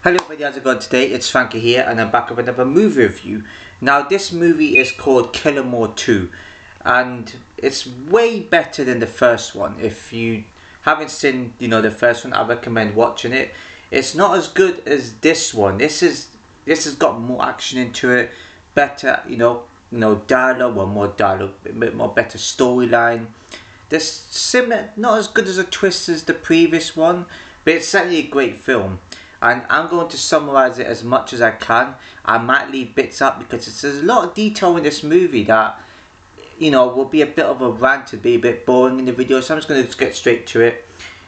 Hello everybody, how's it going today? It's Frankie here and I'm back with another movie review. Now this movie is called Killamore 2 and it's way better than the first one. If you haven't seen the first one, I recommend watching it. It's not as good as this one. This has got more action into it, better dialogue, or more dialogue, a bit more better storyline. This similar, not as good as a twist as the previous one, but it's certainly a great film. And I'm going to summarize it as much as I can. I might leave bits out because there's a lot of detail in this movie that will be a bit of a rant, to be a bit boring in the video, so I'm just going to get straight to it.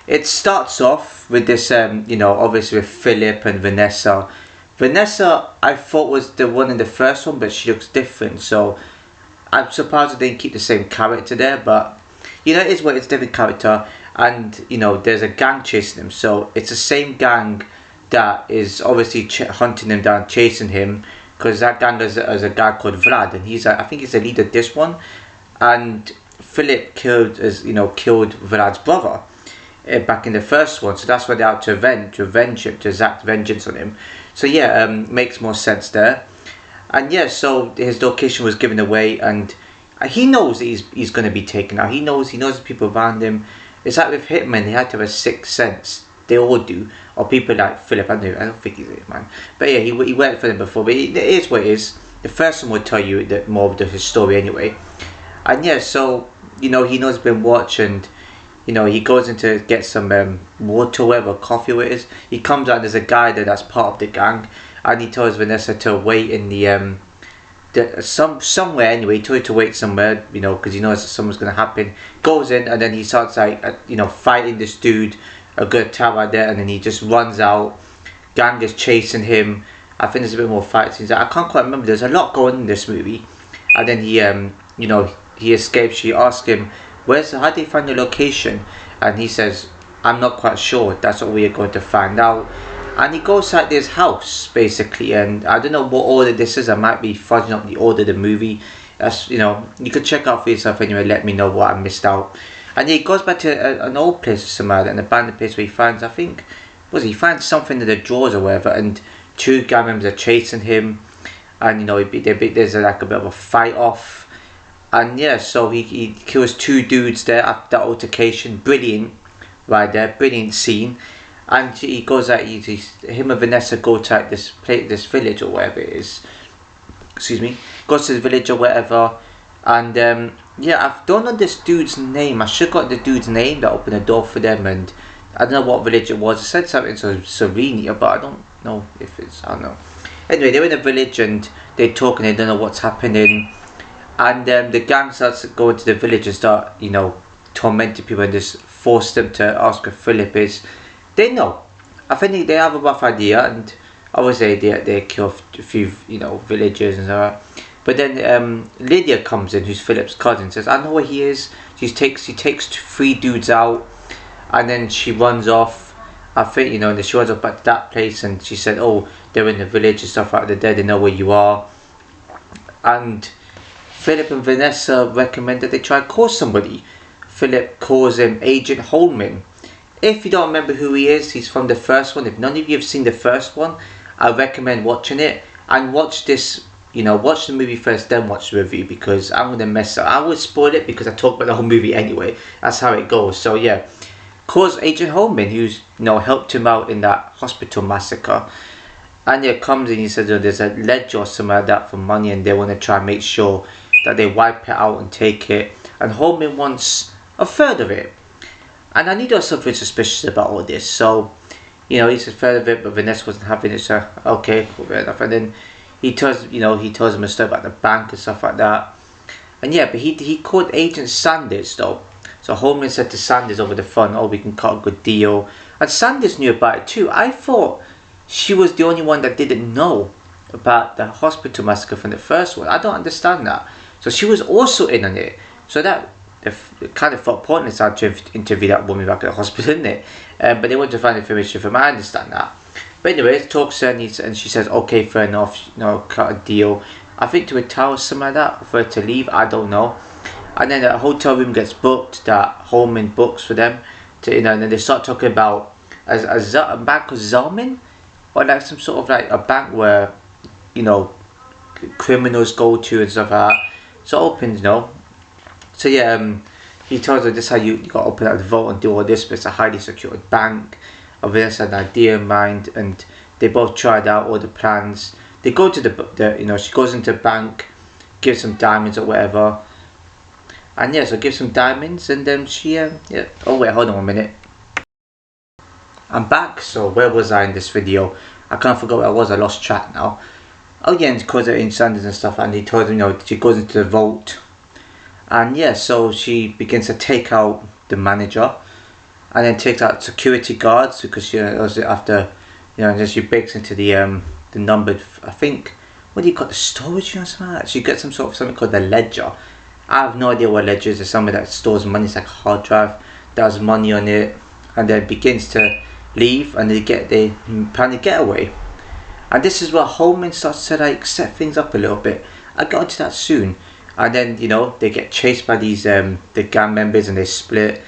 It starts off with this obviously with Philip and Vanessa. Vanessa I thought was the one in the first one, but she looks different, so I'm surprised they didn't keep the same character there, but it is what it's, different character. And there's a gang chasing him, so it's the same gang that is obviously hunting him down, chasing him, because that gang has a guy called Vlad, and I think he's the leader of this one. And Philip killed Vlad's brother back in the first one, so that's why they're out to avenge him, to exact vengeance on him. So yeah, makes more sense there. And yeah, so his location was given away, and he knows that he's going to be taken out. He knows the people around him. It's like with Hitman, he had to have a sixth sense. They all do. Or people like Philip, I don't think he's a Hitman. But yeah, he worked for them before. But it is what it is. The first one will tell you that more of his story anyway. And yeah, so he knows he's been watched, and he goes in to get some water, whatever, coffee, what it is. He comes out and there's a guy there that's part of the gang, and he tells Vanessa to wait in the somewhere anyway. He told her to wait somewhere, because he knows that something's gonna happen. Goes in and then he starts fighting this dude, a good attack right there, and then he just runs out. Gang is chasing him. I think there's a bit more fight scenes. I can't quite remember. There's a lot going on in this movie. And then he escapes. She asks him, how do you find the location? And he says, I'm not quite sure. That's what we are going to find out. And he goes at this house basically, and I don't know what order this is. I might be fudging up the order of the movie. That's you could check out for yourself anyway. Let me know what I missed out. And he goes back to an old place or somewhere, an abandoned place where he finds, he finds something in the drawers or whatever, and two gang members are chasing him, and there's like a bit of a fight off, and yeah, so he kills two dudes there after that altercation. Brilliant, right there, brilliant scene. And he goes out. Him and Vanessa go to this village or whatever it is. Excuse me. Goes to the village or whatever, and yeah, I don't know this dude's name. I should have got the dude's name that opened the door for them, and I don't know what village it was. It said something so Serenia, but I don't know if it's, I don't know. Anyway, they're in a village and they're talking. They don't know what's happening, and the gang starts going to the village and start tormenting people and just force them to ask where Philip is. They know. I think they have a rough idea, and obviously they kill a few villagers and so. But then Lydia comes in, who's Philip's cousin, says, I know where he is. She takes 3 dudes out, and then she runs off. I think and she runs off back to that place, and she said, oh, they're in the village and stuff like that. They know where you are. And Philip and Vanessa recommend that they try and call somebody. Philip calls him Agent Holman. If you don't remember who he is, he's from the first one. If none of you have seen the first one, I recommend watching it, and watch this. Watch the movie first, then watch the review, because I'm gonna mess up. I would spoil it because I talk about the whole movie anyway. That's how it goes. So yeah, calls Agent Holman, who's helped him out in that hospital massacre, and yeah, comes in. He says there's a ledger or something like that for money, and they want to try and make sure that they wipe it out and take it. And Holman wants a third of it. And I knew there was something suspicious about all this, so he's a third of it, but Vanessa wasn't having it, so okay, fair enough. And then he tells him a story about the bank and stuff like that. And yeah, but he called Agent Sanders though. So Holman said to Sanders over the phone, oh, we can cut a good deal. And Sanders knew about it too. I thought she was the only one that didn't know about the hospital massacre from the first one. I don't understand that. So she was also in on it. So that it kind of felt pointless to interview that woman back at the hospital, didn't it? But they wanted to find information from her. I understand that. But anyway, talks to her, and she says, okay, fair enough, cut a deal. I think to a tower or something like that, for her to leave, I don't know. And then a hotel room gets booked that Holman books for them. And then they start talking about a man called Zalman, or like some sort of like a bank where, you know, criminals go to and stuff like that. So opens, you know. So yeah, he tells her this is how you got to open up the vault and do all this, but it's a highly secured bank. Vanessa had an idea in mind, and they both tried out all the plans. They go to the you know, she goes into the bank, gives some diamonds or whatever, and yeah, so gives some diamonds, and then she yeah. Oh wait, hold on 1 minute. I'm back. So where was I in this video? I can't forget where I was. I lost track now. Oh yeah, and because they're in Sanders and stuff, and he told them, you know, she goes into the vault, and yeah, so she begins to take out the manager, and then takes out security guards because she was after, you know, and then she breaks into the numbered, I think, what do you call the storage, you know, something like that. She gets something called the ledger. I have no idea what ledger is. It's something that stores money. It's like a hard drive that has money on it, and then begins to leave, and they plan to get away. And this is where Holman starts to like set things up a little bit. I'll get onto that soon. And then, you know, they get chased by these the gang members, and they split.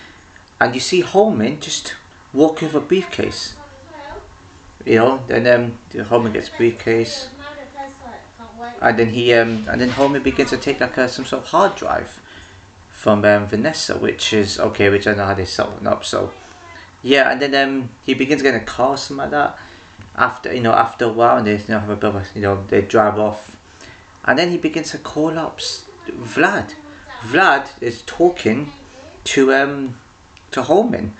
And you see Holman just walking with a briefcase. You know, then Holman gets a briefcase, and then then Holman begins to take like some sort of hard drive from Vanessa, which is okay, which I don't know how they set one up. So yeah, and then he begins getting a car or something like that. After a while, and they have a bit of they drive off, and then he begins to call up Vlad. Vlad is talking to Holman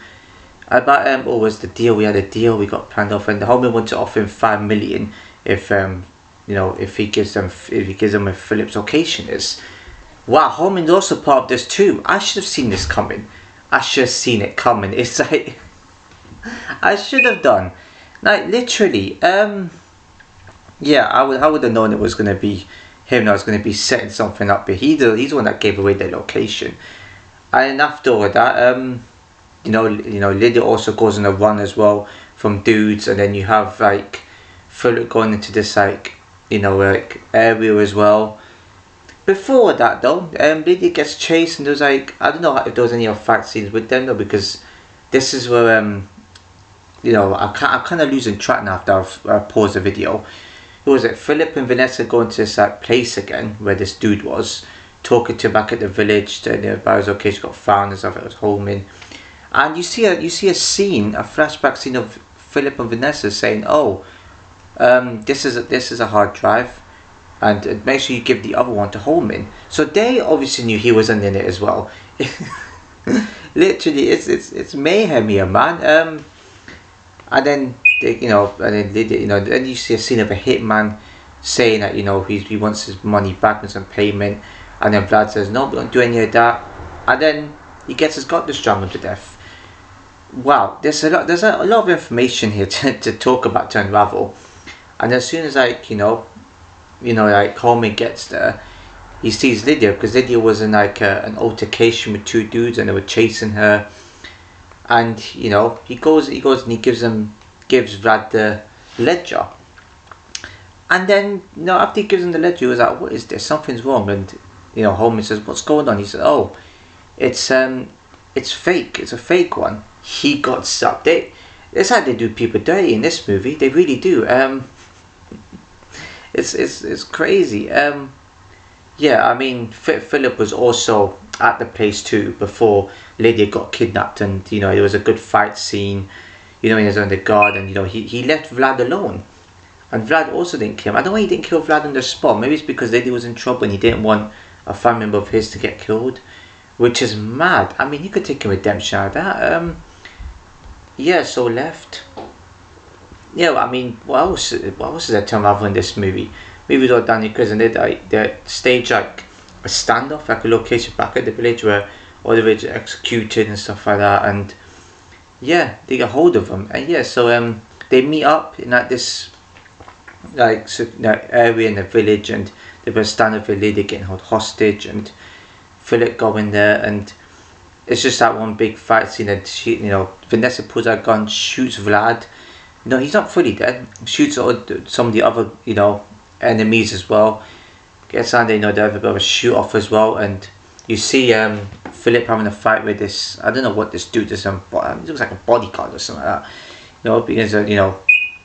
about what was the deal. We had a deal we got planned off, and Holman wanted to offer him 5 million if if he gives them where Philip's location is. Wow, Holman's also part of this too. I should have seen this coming. I should have seen it coming. It's like I should have done. Like literally, yeah, I would have known it was gonna be him. That was gonna be setting something up. But he's the one that gave away the location. And after all that, Lydia also goes on a run as well from dudes, and then you have like Philip going into this like area as well. Before that though, Lydia gets chased, and there's like I don't know if there was any other fight scenes with them though, because this is where I'm kind of losing track now after I've paused the video. Who was it? Philip and Vanessa go into this like place again where this dude was talking to back at the village. About his location got found and stuff. It was Holman, and you see a scene, a flashback scene of Philip and Vanessa saying, "Oh, this is a hard drive, and make sure you give the other one to Holman." So they obviously knew he wasn't in it as well. Literally, it's mayhem here, man. And then then you see a scene of a hitman saying that he wants his money back and some payment, and then Vlad says no, we don't do any of that, and then he gets his gut strangled to death. Wow, there's a lot of information here to talk about, to unravel. And as soon as Holman gets there, he sees Lydia, because Lydia was in like an altercation with two dudes, and they were chasing her. And he goes and he gives Vlad the ledger, and then after he gives him the ledger, he was like, "What is this? Something's wrong." And Holman says, "What's going on?" He said, "Oh, it's fake. It's a fake one." He got sucked. It's how they do people dirty in this movie. They really do. It's crazy. Yeah, I mean, Philip was also at the place too before Lydia got kidnapped, and there was a good fight scene. He was on the guard, and he left Vlad alone, and Vlad also didn't kill him. I don't know why he didn't kill Vlad on the spot. Maybe it's because Lydia was in trouble and he didn't want a family member of his to get killed, which is mad. I mean, you could take a redemption out of that. Yeah, so left. Yeah, I mean, what else is there to unravel in this movie? Maybe they're down in prison. They stage like a standoff, like a location back at the village where all the village are executed and stuff like that. And yeah, they get hold of them. And yeah, so they meet up in like this area in the village, and they were standing for a lady getting held hostage, and Philip going there, and it's just that one big fight scene. And she, Vanessa pulls out a gun, shoots Vlad. No, he's not fully dead. Shoots some of the other, enemies as well. Gets on there, they have a bit of a shoot off as well, and you see Philip having a fight with this. I don't know what this dude is. It looks like a bodyguard or something like that. Begins to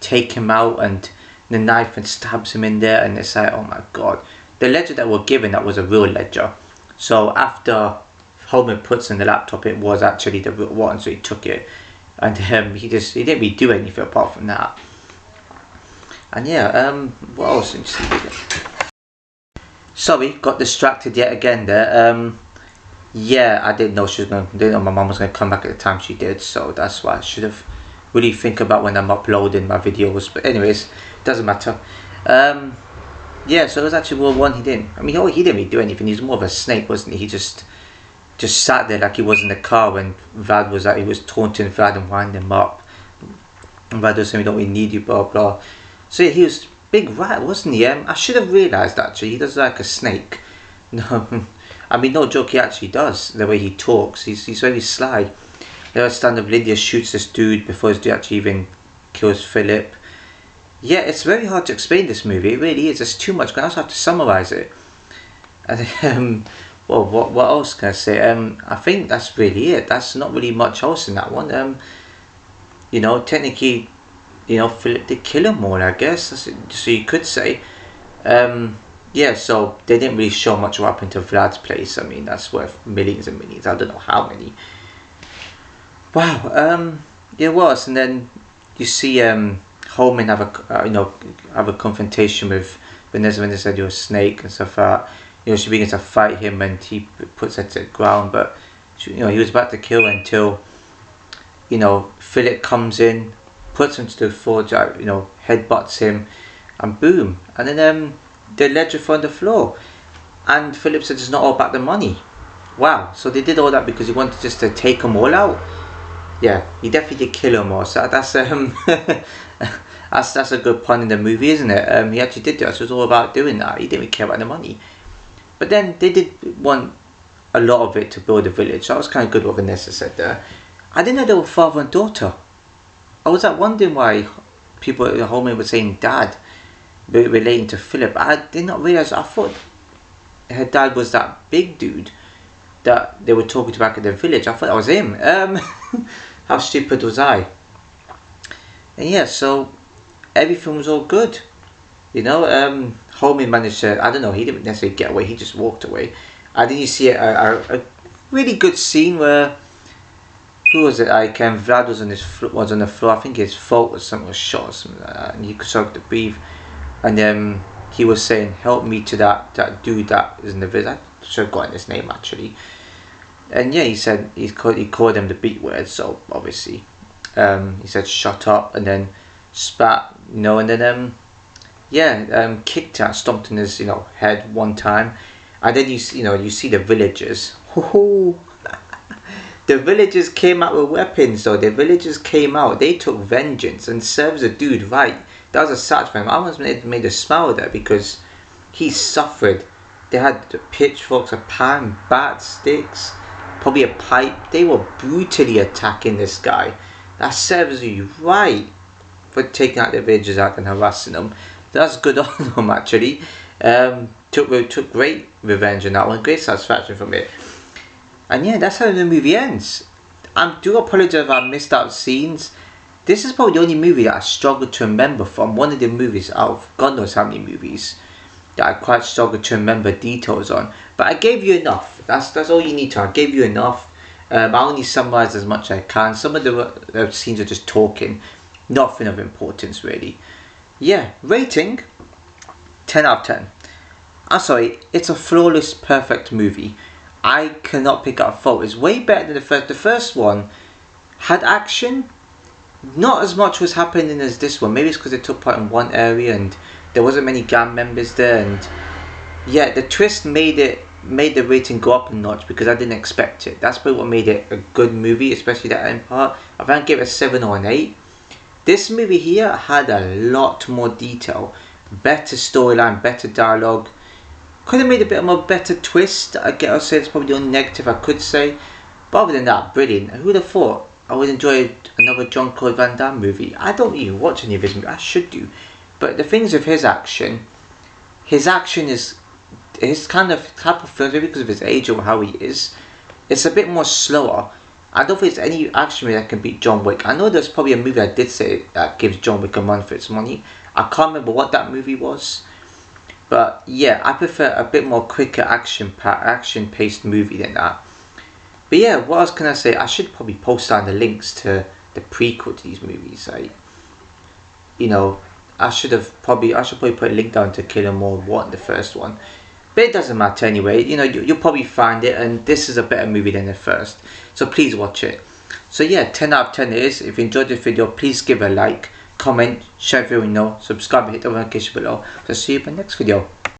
take him out and the knife and stabs him in there, and it's like, oh my god. The ledger that we're given, that was a real ledger. So after Holman puts in the laptop, it was actually the real one, so he took it, and he didn't really do anything apart from that. And yeah, what else? Sorry, got distracted yet again there. Yeah, I didn't know my mum was gonna come back at the time she did, so that's why I should have really think about when I'm uploading my videos. But anyways, doesn't matter. Yeah, so it was actually World 1. He didn't really do anything. He was more of a snake, wasn't he? He just sat there like he was in the car when Vlad was he was taunting Vlad and winding him up. And Vlad was saying, we don't really need you, blah blah. So yeah, he was big rat, wasn't he? I should have realised actually, he does like a snake. No, I mean, no joke, he actually does. The way he talks, he's very sly. The stand up Lydia shoots this dude before this dude actually even kills Philip. Yeah, it's very hard to explain this movie. It really is. There's too much. I also have to summarise it. And well, what else can I say? I think that's really it. That's not really much else in that one. You know, technically, you know, Philip did kill him all, I guess. So you could say. Yeah, so they didn't really show much what happened to Vlad's place. I mean, that's worth millions and millions. I don't know how many. Wow. Yeah, it was. And then you see Holman have a confrontation with Vanessa when they said you're a snake and stuff like that. You know, she begins to fight him and he puts her to the ground, but he was about to kill her until, you know, Philip comes in, puts him to the floor, you know, headbutts him, and boom. And then the ledger fell on the floor, and Philip said it's not all about the money. Wow, so they did all that because he wanted just to take them all out. Yeah, he definitely did kill them all. So that's that's a good pun in the movie, isn't it? He actually did that. So it was all about doing that. He didn't really care about the money. But then they did want a lot of it to build a village. So that was kind of good what Vanessa said there. I didn't know they were father and daughter. I was wondering why people at home were saying dad, relating to Philip. I did not realise. I thought her dad was that big dude that they were talking to back at the village. I thought that was him. How stupid was I? And yeah, so everything was all good. You know, Holman managed to, I don't know, he didn't necessarily get away, he just walked away. And then you see a really good scene where, who was it? Vlad was on the floor. I think his fault was something was shot or something like that, and he could start to breathe. And he was saying, "Help me to that dude that is in the village." I should have gotten his name actually. And yeah, he said he called him the beat word. So obviously, he said, "Shut up," and then spat, you know, and then kicked out, stomped in his head one time, and then you see the villagers. The villagers came out with weapons though. The villagers came out. They took vengeance and serves a dude right. That was a sad for him. I almost made a smile there because he suffered. They had the pitchforks, a pan, bats, sticks, probably a pipe. They were brutally attacking this guy. That serves you right for taking out the villagers out and harassing them. That's good on them actually. Took great revenge on that one. Great satisfaction from it. And yeah, that's how the movie ends. I do apologise if I missed out scenes. This is probably the only movie that I struggled to remember from one of the movies out of God knows how many movies that I quite struggled to remember details on. But I gave you enough. That's all you need to. I gave you enough. I only summarised as much as I can. Some of the scenes are just talking. Nothing of importance really. Yeah, rating 10 out of 10. I'm sorry, it's a flawless, perfect movie. I cannot pick up a fault. It's way better than the first. The first one had action. Not as much was happening as this one. Maybe it's because it took part in one area and there wasn't many gang members there. And yeah, the twist made the rating go up a notch because I didn't expect it. That's probably what made it a good movie, especially that end part. I think I'd give it a 7 or an 8. This movie here had a lot more detail, better storyline, better dialogue. Could have made a bit of a better twist. I guess it's probably the only negative I could say. But other than that, brilliant. Who would have thought I would enjoy another Jean-Claude Van Damme movie? I don't even watch any of his movies. I should do. But the things of his action is his kind of type of film, maybe because of his age or how he is. It's a bit more slower. I don't think there's any action movie that can beat John Wick. I know there's probably a movie I did say that gives John Wick a run for its money. I can't remember what that movie was. But yeah, I prefer a bit more quicker action-paced movie than that. But yeah, what else can I say? I should probably post down the links to the prequel to these movies. I should probably put a link down to Kill 'Em All 1, the first one. But it doesn't matter anyway. You'll probably find it, and this is a better movie than the first. So please watch it. So yeah, 10 out of 10 it is. If you enjoyed this video, please give a like, comment, share if you know, subscribe and hit the notification below. So see you in the next video.